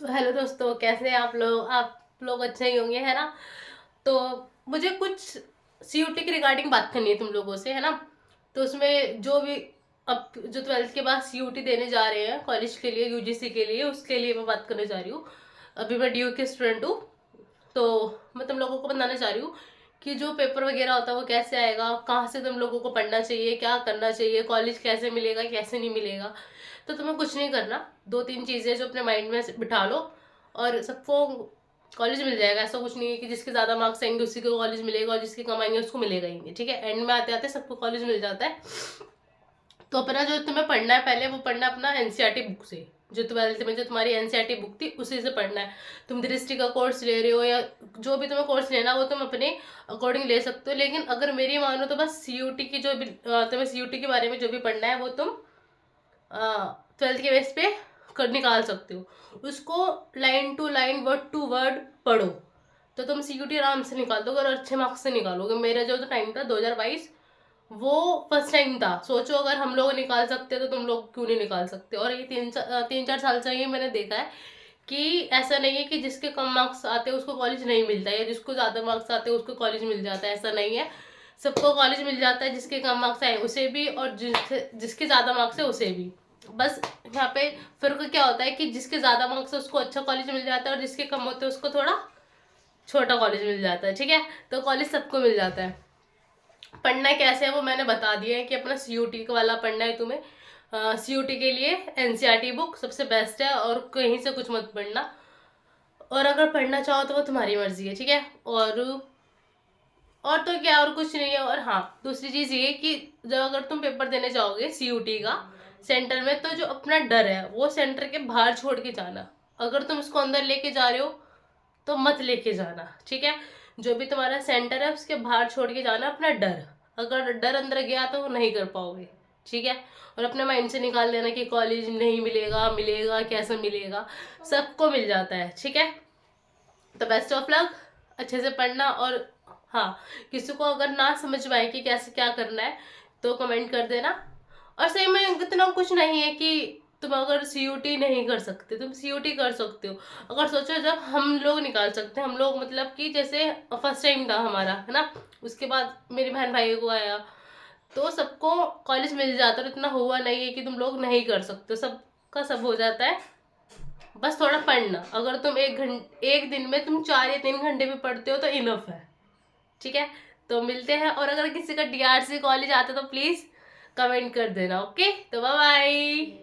Hello दोस्तों, कैसे हैं आप लोग? आप लोग अच्छे ही होंगे, है ना? तो मुझे कुछ सीयूटी के रिगार्डिंग बात करनी है तुम लोगों से, है ना? तो उसमें जो भी अब जो 12th के बाद सीयूटी देने जा रहे हैं कॉलेज के लिए, यूजीसी के लिए, उसके लिए मैं बात करने जा रही हूँ। अभी मैं ड्यू की स्टूडेंट हूँ, तो मैं तुम लोगों को बताना चाह रही हूँ कि जो पेपर वगैरह होता है वो कैसे आएगा, कहाँ से तुम लोगों को पढ़ना चाहिए, क्या करना चाहिए, कॉलेज कैसे मिलेगा, कैसे नहीं मिलेगा। तो तुम्हें कुछ नहीं करना, दो तीन चीज़ें जो अपने माइंड में बिठा लो और सबको कॉलेज मिल जाएगा। ऐसा कुछ नहीं है कि जिसके ज़्यादा मार्क्स आएंगे उसी को कॉलेज मिलेगा और जिसके कम आएंगे उसको मिलेगा ही नहीं, ठीक है? एंड में आते आते सबको कॉलेज मिल जाता है। तो अपना जो तुम्हें पढ़ना है पहले, वो पढ़ना अपना एनसीईआरटी बुक से। जो 12th में जो तुम्हारी एनसीईआरटी बुक थी उसी से पढ़ना है। तुम दृष्टि का कोर्स ले रहे हो या जो भी तुम्हें कोर्स लेना वो तुम अपने अकॉर्डिंग ले सकते हो, लेकिन अगर मेरी मानो तो बस सीयूटी की जो भी तुम्हें सीयूटी के बारे में जो भी पढ़ना है वो तुम 12th के बेस पे कर निकाल सकते हो। उसको line to line, word to word पढ़ो तो तुम सीयूटी आराम से निकाल दोगे और अच्छे मार्क्स से निकालोगे। मेरा जो टाइम था 2022, वो फर्स्ट टाइम था। सोचो अगर हम लोग निकाल सकते तो तुम लोग क्यों नहीं निकाल सकते? और ये तीन चार साल से ही मैंने देखा है कि ऐसा नहीं है कि जिसके कम मार्क्स आते हैं उसको कॉलेज नहीं मिलता है या जिसको ज़्यादा मार्क्स आते हैं उसको कॉलेज मिल जाता है। ऐसा नहीं है, सबको कॉलेज मिल जाता है। जिसके कम मार्क्स आए उसे भी और जिसके ज़्यादा मार्क्स है उसे भी। बस यहाँ पे फर्क क्या होता है कि जिसके ज़्यादा मार्क्स है उसको अच्छा कॉलेज मिल जाता है और जिसके कम होते हैं उसको थोड़ा छोटा कॉलेज मिल जाता है, ठीक है? तो कॉलेज सबको मिल जाता है। पढ़ना कैसे है वो मैंने बता दिया है कि अपना सीयूटी वाला पढ़ना है तुम्हें। सीयूटी के लिए एनसीईआरटी बुक सबसे बेस्ट है और कहीं से कुछ मत पढ़ना। और अगर पढ़ना चाहो तो वो तुम्हारी मर्जी है, ठीक है? और तो क्या, और कुछ नहीं है। और हाँ, दूसरी चीज ये कि जब अगर तुम पेपर देने जाओगे सीयूटी का सेंटर में, तो जो अपना डर है वो सेंटर के बाहर छोड़ के जाना। अगर तुम उसको अंदर लेके जा रहे हो तो मत लेके जाना, ठीक है? जो भी तुम्हारा सेंटर है उसके बाहर छोड़ के जाना अपना डर। अगर डर अंदर गया तो नहीं कर पाओगे, ठीक है? और अपने माइंड से निकाल देना कि कॉलेज नहीं मिलेगा, मिलेगा कैसे मिलेगा, सबको मिल जाता है, ठीक है? तो बेस्ट ऑफ लक, अच्छे से पढ़ना। और हाँ, किसी को अगर ना समझ में आए कि कैसे क्या करना है तो कमेंट कर देना। और सही में इतना कुछ नहीं है कि तुम अगर सीयूटी नहीं कर सकते, तुम सीयूटी कर सकते हो। अगर सोचो जब हम लोग निकाल सकते हैं, हम लोग मतलब कि जैसे फर्स्ट टाइम था हमारा, है ना? उसके बाद मेरी बहन भाई को आया तो सबको कॉलेज मिल जाता है। इतना हुआ नहीं है कि तुम लोग नहीं कर सकते, सबका सब हो जाता है। बस थोड़ा पढ़ना। अगर तुम एक दिन में तुम 4 या 3 घंटे भी पढ़ते हो तो इनफ है, ठीक है? तो मिलते हैं। और अगर किसी का डीआरसी कॉलेज आता तो प्लीज कमेंट कर देना, ओके? तो बाय बाय।